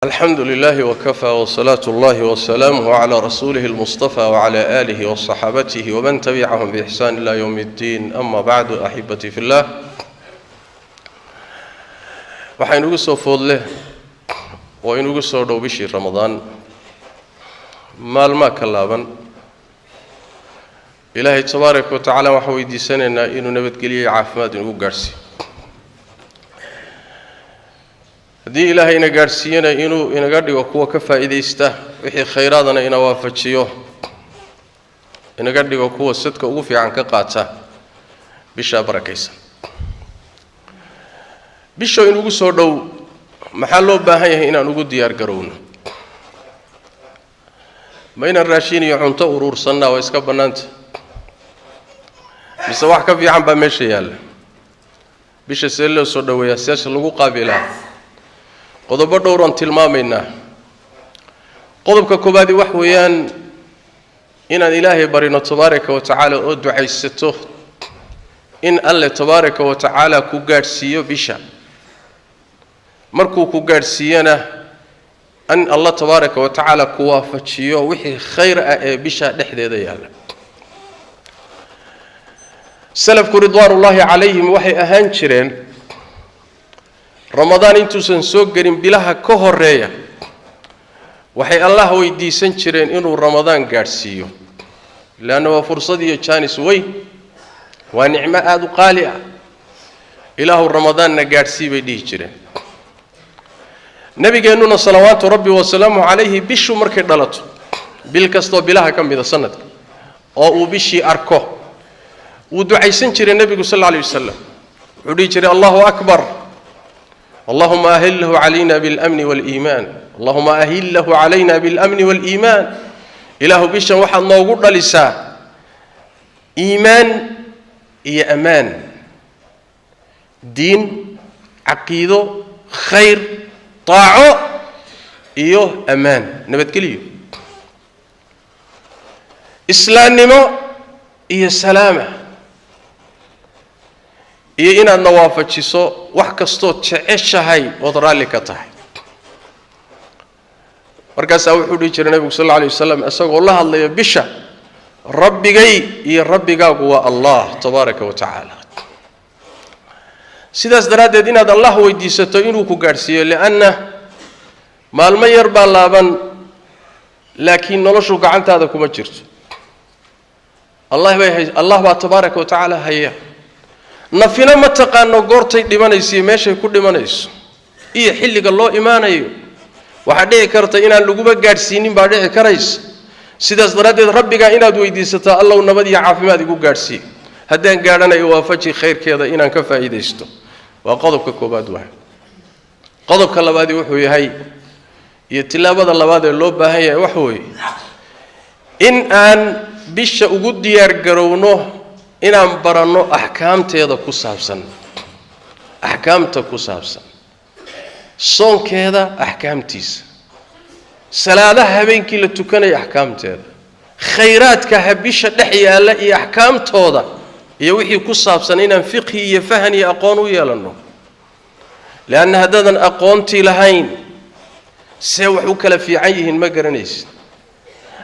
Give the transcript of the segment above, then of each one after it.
الحمد لله وكفى وصلاة الله وسلامه على رسوله المصطفى وعلى آله وصحابته ومن تبعهم بإحسان إلى يوم الدين. أما بعد أحبتي في الله، waxaan ugu soo foodle oo inugu soo dhow bishii Ramadaan maalma ka laaban Ilaahay tabaaraka wa tacaala waxa weydiisanaynaa inuu nabadgeliyo caafimaad inugu gaarsiiyo. haddii Ilaahay ina gaarsiiyana inuu inaga dhigo kuwa ka faa'iideysta wixii khayraadana ina waafajiyo, inaga dhigo kuwa sadka ugu fiican ka qaata bisha barakaysan. bisha inugu soo dhow maxaa loo baahan yahay inaan ugu diyaar garowno? ma inaan raashin iyo cunto uruursanaa waa iska bannaanta, mise wax ka fiican baa meesha yaalla? bisha see loo soo dhoweeyaa, siyaasha lagu qaabilaa qodobo dhowran tilmaamaynaa. qodobka koobaadi wax weeyaan inaan Ilaahay barino tabaaraka wa tacaala oo ducaysato in alle tabaaraka wa tacaala ku gaarsiiyo bisha. markuu ku gaarsiiyana an Allah tabaaraka wa tacaala ku waafajiyo wixii khayr ah ee bisha dhexdeeda yaala. salafku ridwaanullaahi calayhim waxay ahaan jireen Ramadaan intuusan soo gelin bilaha ka horeeya waxay Allah weydiisan jireen inuu Ramadaan gaarsiiyo, laana waa fursad iyo jaanis weyn, waa nicmo aad u qaali ah. ilaahu Ramadaanna gaarsii bay dhihi jireen. nabigeennuna salawaatu rabbi wa salaamu calayhi bishu markay dhalato, bil kastoo bilaha ka mida sanadka oo uu bishii arko, wuu ducaysan jiray nabigu sal alayhi wasallam. wuxuu dhihi jiray allahu akbar, اللهم أهله علينا بالأمن والإيمان، اللهم أهله علينا بالأمن والإيمان. إله بيشا واحد نوغود لسا إيمان إيا أمان، دين عقيدة خير طاعة إيو أمان نبت كليو. إسلام نمو إيا سلامة iyo inaad nawaafajiso wax kasto jeceshahay oo raali ka tahay. markaas wuxuu dhigi jiray nabiga sallallahu alayhi wasallam asagoo la hadlaya bisha, rabbigay iyo rabbigaagu waa Allah tabaaraka wa tacaala. sidaas daraadeed inaad Allah weydiisato inuu ku gaarsiiyo, laana maalmo yar baa laaban laakiin noloshu gacantaada kuma jirto. Allah baa tabaaraka wa tacaala haya. nafina ma taqaano goortay dhimanayso meeshay ku dhimanayso iyo xilliga loo imaanayo. waxa dhici karta inaan laguba gaarsiinin baa dhici karaysa. sidaas daraadeed rabbiga inaad weydiisato Allah nabad iyo caafimaad igu gaarsiiyo, haddaan gaaranayo waafaji khayrkeeda inaan ka faa'iideysto. waa qodobka koobaad. qodobka labaad wuxuu yahay iyo tilaabada labaad ee loo baahan yahay wax weeye in aan bisha ugu diyaar garowno inaan baranno ahkaamteeda ku saabsan, ahkaamta ku saabsan soonkeeda, ahkaamtiisa, salaadaha habeenkii la tukanayo ahkaamteeda, khayraadka bisha dhex yaala iyo ahkaamtooda, iyo wixii ku saabsan inaan fiqhi iyo fahan iyo aqoon u yeelano. laana haddaadan aqoontii lahayn see wax u kala fiican yihiin ma garanaysid.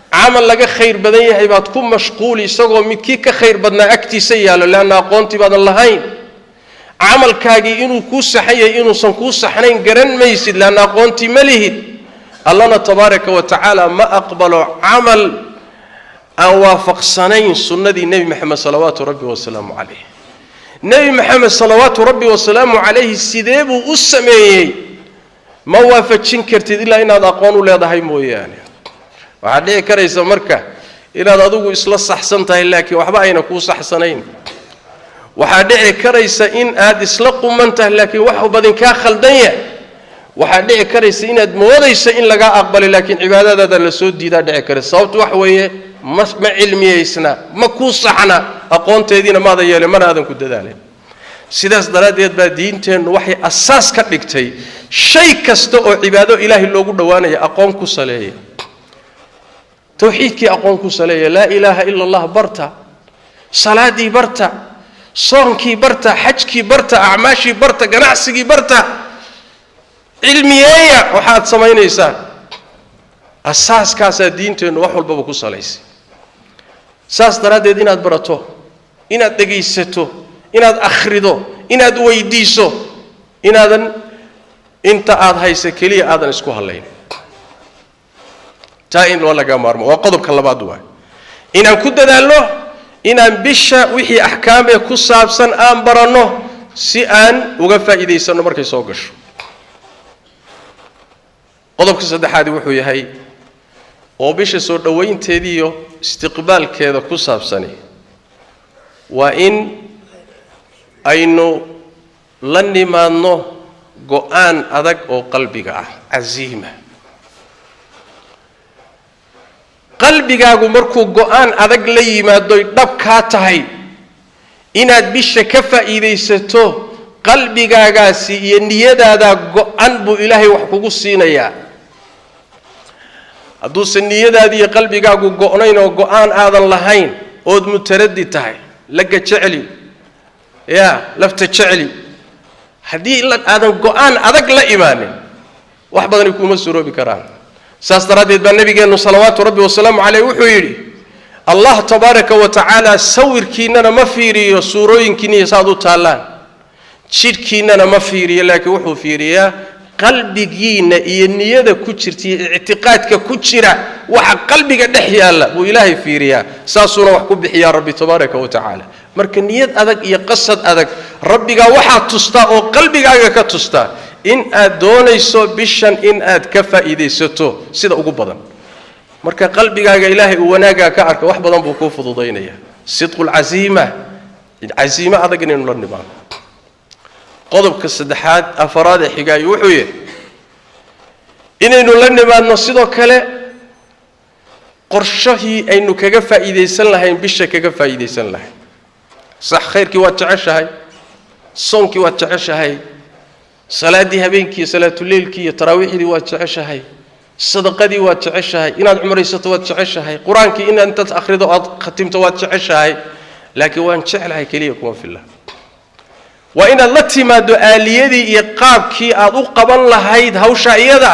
camal laga khayr badan yahay baad ku mashquul isagoo midkii ka khayr badnaa agtiisa yaalo, laana aqoontii baadan lahayn. camalkaagii inuu ku saxayay inuusan ku saxnayn garan maysid, laana aqoontii ma lihid. allahna tabaaraka wa tacaala ma aqbalo camal aan waafaqsanayn sunnadii nebi maxamed salawaatu rabbi wa salaamu calayh. nebi maxamed salawaatu rabbi wa salaamu calayhi sidee buu u sameeyey ma waafajin kartid ilaa inaad aqoon u leedahay mooyaane. waxaa dhici karaysa marka inaad adigu isla saxsan tahay laakiin waxba ayna kuu saxsanayn. waxaa dhici karaysa in aad isla quman tahay laakiin wax badan kaa khaldan yahay. waxaa dhici karaysa inaad moodayso in laga aqbalay laakiin cibaadadaada la soo diidaa dhici karaysa. sababtu wax weeye ma cilmiyeysna, ma kuu saxna, aqoonteediina maada yeelay, mana aadan ku dadaalin. sidaas daraadeed baa diinteennu waxay asaas ka dhigtay shay kasta oo cibaado ilaahay loogu dhowaanayo aqoon ku saleeya. توحيدك أقوم كسلية لا إله إلا الله برتا، صلاتي برتا، صومكي برتا، حجكي برتا، أعماشي برتا، جناسكي برتا. cilmiyeeya waxaad samaynaysaa asaaskaasaa diinteennu wax walbaba ku salaysay saas daraaddeed inaad barato inaad dhegaysato inaad akhrido inaad weydiiso inaadan inta aad haysa keliya aadan isku halayn taa in loo laga maarmo waa qodobka labaad waay inaan ku dadaalno inaan bisha wixii axkaamee ku saabsan aan baranno si aan uga faa'iidaysano markay soo gasho qodobka saddexaad wuxuu yahay oo bisha soo dhawaynteedii iyo istiqbaalkeeda ku saabsani waa in aynu la nimaadno go'aan adag oo qalbiga ah casiima qalbigaagu markuu go'aan adag la yimaado dhab ka tahay inaad bisha ka faa'iidaysato qalbigaagaasi iyo niyadaada go'an buu ilaahay wax kugu siinayaa hadduusan niyadaada iyo qalbigaagu go'nayn oo go'aan aadan lahayn ood mutaradid tahay laga jeceli lafta jeceli haddii aadan go'aan adag la imaanin wax badani kuma suroobi karaan saas daraaddeed baa nabigeennu salawaatu rabbi wasalaamu caleyh wuxuu yidhi allah tabaaraka wa tacaala sawirkiinnana ma fiiriyo suurooyinkiinniyo saad u taallaan jidhkiinnana ma fiiriyo laakiin wuxuu fiiriyaa qalbigiinna iyo niyada ku jirta iyo ictiqaadka ku jira waxa qalbiga dhex yaalla buu ilaahay fiiriyaa saasuuna wax ku bixiyaa rabbi tabaaraka wa tacaala marka niyad adag iyo qasad adag rabbigaa waxaad tustaa oo qalbigaaga ka tustaa in aad doonayso bishan in aad ka faa'iidaysato sida ugu badan marka qalbigaaga ilaahay uu wanaagaa ka arka wax badan buu kuu fududaynaya sidqul casiima adag inaynu la nimaano qodobka saddexaad afaraad ee xigaayo wuxuu yahay inaynu la nimaadno sidoo kale qorshahii aynu kaga faa'iidaysan lahayn bisha kaga faa'iidaysan lahayn sax khayrkii waad jeceshahay soonkii waad jeceshahay salaadii habeenkii salaatuleylkii iyo taraawiixdii waad jeceshahay sadaqadii waad jeceshahay inaad cumraysato waad jeceshahay qur-aankii inaad intaad akhrido aad khatimto waad jeceshahay laakiin waan jeclahay keliya kuma filla waa inaad la timaado aaliyadii iyo qaabkii aad u qaban lahayd hawsha iyada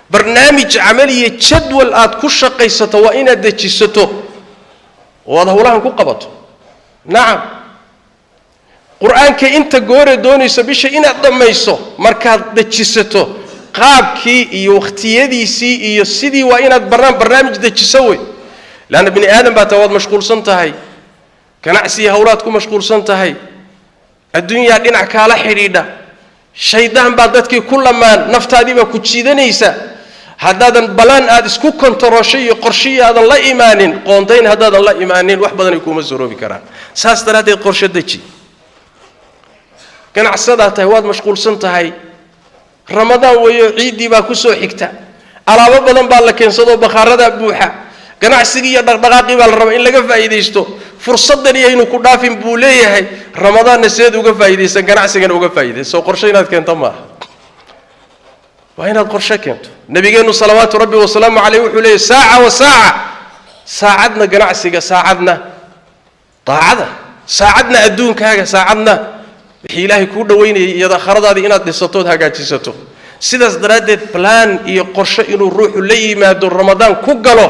barnaamij camal iyo jadwal aad ku shaqaysato waa inaad dejisato oo aad howlahan ku qabato nacam qur-aanka inta goore doonayso bisha inaad dhammayso markaad dejisato qaabkii iyo waqtiyadiisii iyo sidii waa inaad barnaamij dejiso wey laanna bini aadam baa taa waad mashquulsan tahay ganacsiya howlaad ku mashquulsan tahay adduunyaa dhinac kaala xidhiidha shaydaan baa dadkii ku lamaan naftaadii baa ku jiidanaysa haddaadan balaan aad isku kontaroshay iyo qorshihii aadan la imaanin qoondayn haddaadan la imaanin wax badanay kuuma suroobi karaan saas daraaddeed qorshe deji ganacsadaa tahay waad mashquulsan tahay ramadaan weeyo ciiddii baa ku soo xigta alaabo badan baa la keensadoo bakhaaradaa buuxa ganacsigii iyo dhaqdhaqaaqii baa la rabaa in laga faa'iidaysto fursaddan iyo inuu ku dhaafin buu leeyahay ramadaanna seed uga faa'iidaysan ganacsigana uga faa'iidaysan soo qorshe inaad keento maaha waa inaad qorshe keento nabigeennu salawaatu rabbi wasalaamu caleyh wuxuu leeyahy saaca wa saaca saacadna ganacsiga saacadna daacada saacadna adduunkaaga saacadna wixii ilaahay kuu dhaweynayay iyo aakhiradaadii inaad dhisatood hagaajisato sidaas daraaddeed balaan iyo qorshe inuu ruuxu la yimaado ramadaan ku galo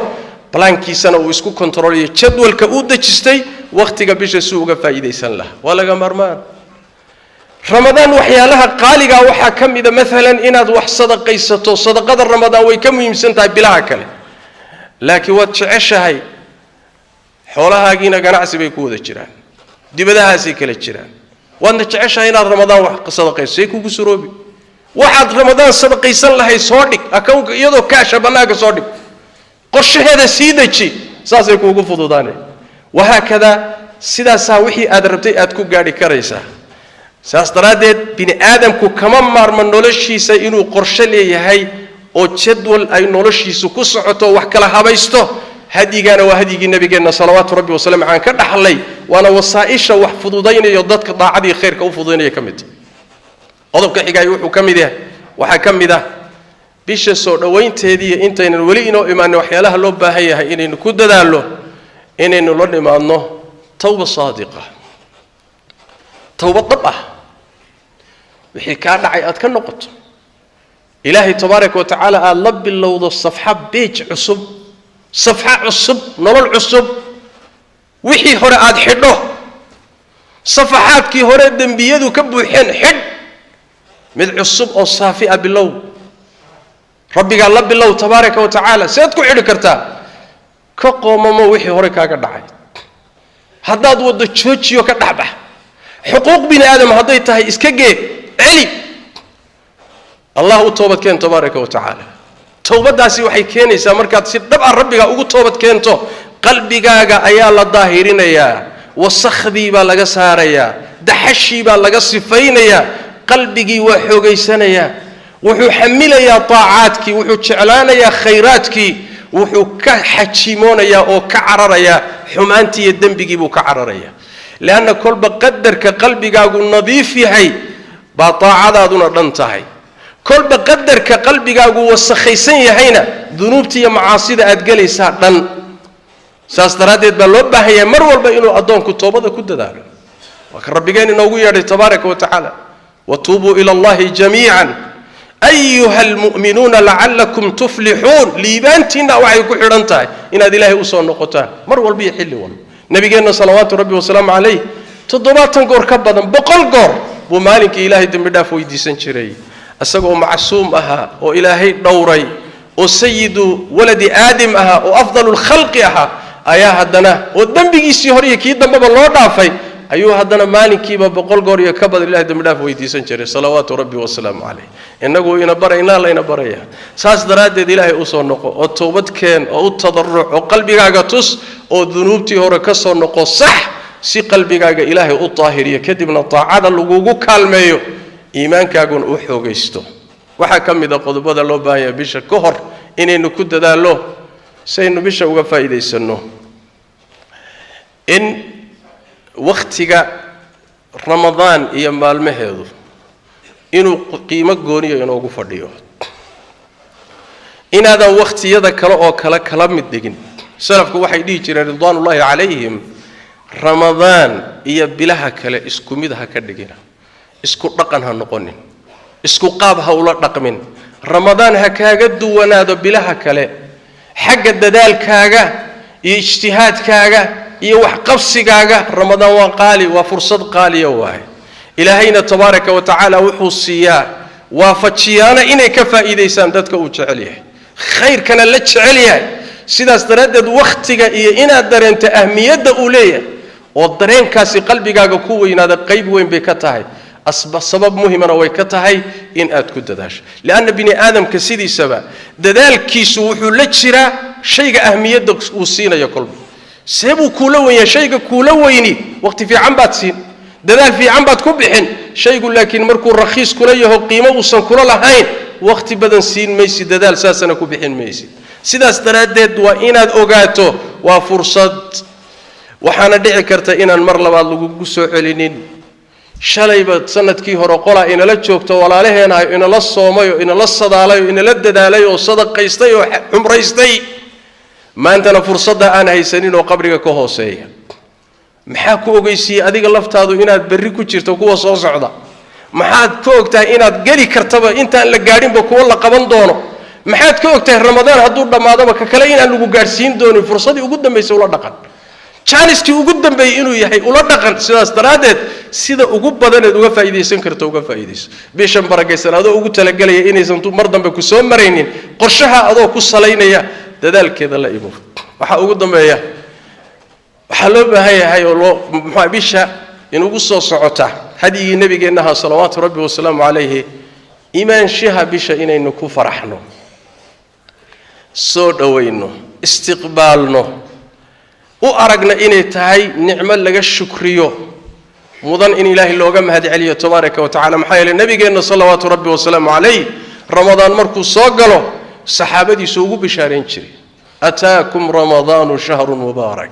balaankiisana uu isku kontroolayo jadwalka uu dejistay waqtiga bisha si uga faa'iidaysan lahaa waa laga maarmaan ramadaan waxyaalaha qaaliga waxaa ka mida maalan inaad wax sadaqaysato sadaqada ramadaan way ka muhiimsan tahay bilaha kale laakiin waad jeceshahay xoolahaagiina ganacsi bay ku wada jiraan dibadahaasay kala jiraan waadna jeceshahay inaad ramadaan wax sadaqayso say kugu suroobi waxaad ramadaan sadaqaysan lahay soo dhig akoonka iyadoo kaasha bannaanka soo dhig qorshaheeda sii deji saasay kuugu fududaanay wahaakada sidaasaa wixii aad rabtay aad ku gaadhi karaysaa saas daraaddeed bini aadamku kama maarmo noloshiisa inuu qorshe leeyahay oo jadwal ay noloshiisu ku socoto wax kala habaysto hadyigana waa hadyigii nabigeenna salawaatu rabbi wasalaamu caleyh ka dhaxlay waana wasaa'isha wax fududaynayo dadka daacadii khayrka u fududaynaya ka mid qodobka xigaay wuxuu ka mid yahay waxaa ka mid ah bisha soo dhawaynteedii intaynan weli inoo imaanin waxyaalaha loo baahan yahay inaynu ku dadaalno inaynu la nimaadno tawba saadiqa tawba dhab ah wixii kaa dhacay aad ka noqoto إلهي تبارك وتعالى ألب اللوض الصفحة بيج عصب صفحة عصب نور عصب وحي هراء حده صفحات كي هراء الدم بيدو كبو حد من عصب أو صافئة باللو ربي قال لب الله تبارك وتعالى سيدكو عدكرتا كقوم ما وحي هراء كاقر دعي هداد ود تشوتشيو كدحبه حقوق بني آدم هديتها اسكجي علي الله توبت كين تبارك وتعالى توبت داسي وحي كينيسا markaad si dhab ah rabbiga ugu toobad keento qalbigaaga ayaa la daahirinayaa wasakhdii baa laga saarayaa daxashii baa laga sifaynaya qalbigii waa xoogaysanaya wuxuu xamilayaa taacaadkii wuxuu jeclaanayaa khayraadkii wuxuu ka xajimoonaya oo ka cararaya xumaantii iyo dambigii buu ka cararaya laana kolba qadarka qalbigaagu nadiif yahay baa taacadaaduna dhan tahay kolba qadarka qalbigaagu wasakhaysan yahayna dunuubtii iyo macaasida aad galaysaa dhan saas daraadeed baa loo baahan yahay mar walba inuu adoonku toobada ku dadaalo waa ka rabbigeen inoogu yeedhay tabaaraka wa tacaala watuubuu ila allahi jamiican أيها المؤمنون لعلكم تفلحون ليبانتنا وعي كحرنتها إن هذه الله أصول نقطان مر والبي حل والله نبينا صلوات ربي وسلام عليه تضباط قر كبدا بقل قر ومالك إلهي دمداف ويدي سنشري أسقوا معصوم أها وإلهي دوري وسيد ولد آدم أها وأفضل الخلق أها أيها هدنا والدم بيجي سيهوري كيد دم بالله دافي أيها هدنا مالك بقول قرية كبد الله دمداف ويدي سنشري صلوات ربي وسلام عليه إنه ينبرينا لا ينبريه ساس دراد إلهي أصول نقو التوبة كان أو التضرع وقلبي عجتوس أو ذنوبتي هو ركسر نقو صح سي قلبي عج إلهي الطاهرية كتب من الطاعة اللجوج كالميو إيمان كاجون أحيو جيستو وحكم إذا قد بدأ الله بايا بيش كهر إنه كده ده له سينو بيش وقفا إذا يسنو إن وقتك رمضان يوم المهيض إنه قيمة جونية إنه قفرديو إن هذا وقت يدا كلا أو كلام الدين سلف واحد يجي رضوان الله عليهم رمضان يبلها كلا إسكو مدها كدجنا إسكو رقنها نقولين إسكو قابها ولا رقمين رمضان هكاجد ونادى بلها كلا حق الدال كاجا اجتهاد كاجا يوح قفص كاجا رمضان وقالي وفرصة قالي واحد إلهينا تبارك وتعالى وحوصيا وافتشيانا إني كفا إذا ساندتك وجعليه خير كان لك عليه سيدا استردد وقتك إنا درنت أهمية أولية والدرين كاسي قلبك قوي إن هذا قيب وين بكتاهي سبب مهم ويكتاهي إن أتكد داش لأن بني آدم كسيدي سبا دذال كيسو وحلتشرا شيء أهمية وسينا يا قلبي سيبو كولوين شيء كولويني وقت في عمبات سين دذال في عمبات كبحن شيء يقول لكن مركو الرخيص كليه قيمة وصن كل لهين وقت بدن سين ميسي دذال ساسنا كبحن ميسي سيدا استردد وإن أوجاتو وفرصة وحنا دعي كرت إن المر لبعض لجوسو علينين شليبة سنة كي هرقلا إن لا تشوكتو ولا له إن لا الصومي إن لا الصدالي إن لا الددالي وصدق قيستي وعمريستي ما أنت فرصة أنا هي سنين وقبرك كهوسي maxaa ku ogeysii adiga laftaadu inaad berri ku jirto kuwa soo socda maxaad ku ogtahay inaad gali kartaba intaan la gaadhin ba kuwa la qaban doono maxaad ku ogtahay ramadaan hadduu dhamaadaba ka kale inaan lagu gaarsiin doonin fursadii ugu dambeysay ula dhaqan challenge ugu dambeeyay inuu yahay ula dhaqan sidaas daraadeed sida ugu badaneed uga faa'iideysan karto uga faa'iideyso bishan barakaysan adoo ugu talagalaya inaysan mar dambe ku soo maraynin qorshaha adoo ku salaynaya dadaalkeeda la imo waxa ugu dambeeya حلو بهاي هاي الله محبشة إنه قصة صعوته هذه النبي جنها صلوات ربي والسلام عليه إيمان شها بشة إنه كفرحنا صوت وينه استقبالنا وأرجنا إنه تهاي نعمل لك الشكرية مضن إن إله اللوجم هذه عليه تبارك وتعالى محيل النبي جنة صلوات ربي والسلام عليه رمضان مركز صقله صحابة يسوقوا بشارين شري أتاكم رمضان شهر مبارك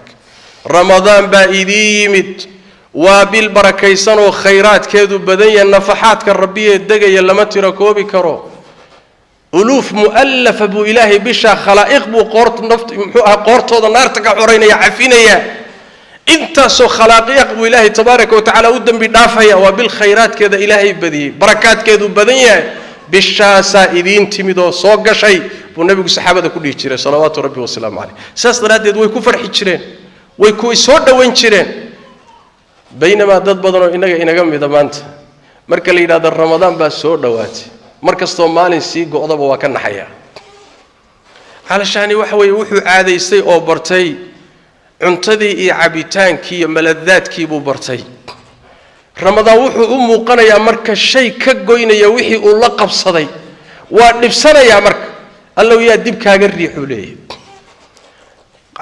رمضان بإيديمت وبالبركيسان وخيرات كذو بدنيا النفحات كالربية الدقية لما تركوبي كرو ألوف مؤلف أبو إلهي بشا خلائق بو قورت نفط قورت هذا النار تقعرين يعفين يا انت سو خلائق أبو إلهي تبارك وتعالى ودن بدافع وبالخيرات كذا إلهي بدي بركات كذو بدنيا bishaasaa idiin timid oo soo gashay buu nabigu saxaabada ku dhihi jiray salawaatu rabbi wasalaamu calayh saas daraaddeed way ku farxi jireen way ku soo dhowayn jireen baynamaa dad badanoo inaga mida maanta marka la yidhaahdo ramadaan baa soo dhowaatay mar kastoo maalin sii go'daba waa ka naxayaa علشان وحوي وحو عاديستي أو برتي cuntadii iyo cabitaankii iyo maladaadkii buu bartay ramadaan wuxuu u muuqanayaa marka shay ka goynaya wixii uu la qabsaday waa dhibsanaya marka allow yaa dib kaaga riixu leeyahay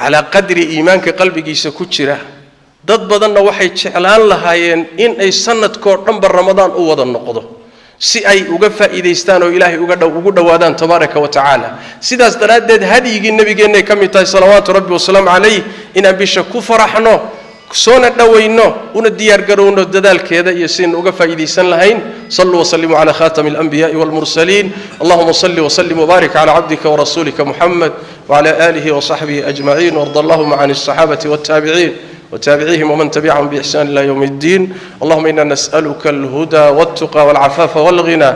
ala qadri iimaanka qalbigiisa ku jira dad badanna waxay jeclaan lahaayeen in ay sanadkoo dhanba ramadaan u wada noqdo si ay uga faa'iideystaan oo ilaahay ugu dhawaadaan tabaaraka wa tacaala sidaas daraadeed hadiyigii nabigeena ka mid tahay salawaatu rabbi wasalaam calayhi in bisha ku faraxno soona dhawayno una diyaar garowno dadaalkeeda iyo sin uga faa'iideysan lahayn sallu wa sallimu ala khatamil anbiya'i wal mursalin allahumma salli wa sallim wa barik ala abdika wa rasulika muhammad wa ala alihi wa sahbihi ajma'in warda allahumma 'anil sahabati wat tabi'in وتابعيهم ومن تبعهم بإحسان إلى يوم الدين اللهم إنا نسألك الهدى والتقى والعفاف والغنى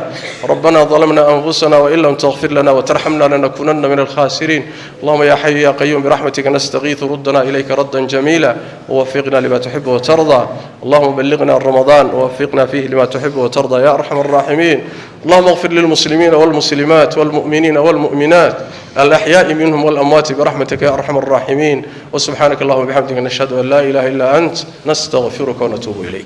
ربنا ظلمنا أنفسنا وإن لم تغفر لنا وترحمنا لنكونن من الخاسرين اللهم يا حي يا قيوم برحمتك نستغيث ردنا إليك ردا جميلا ووفقنا لما تحب وترضى اللهم بلغنا رمضان ووفقنا فيه لما تحب وترضى يا أرحم الراحمين اللهم اغفر للمسلمين والمسلمات والمؤمنين والمؤمنات الأحياء منهم والأموات برحمتك يا أرحم الراحمين وسبحانك اللهم وبحمدك نشهد أن لا إله إلا أنت نستغفرك ونتوب إليك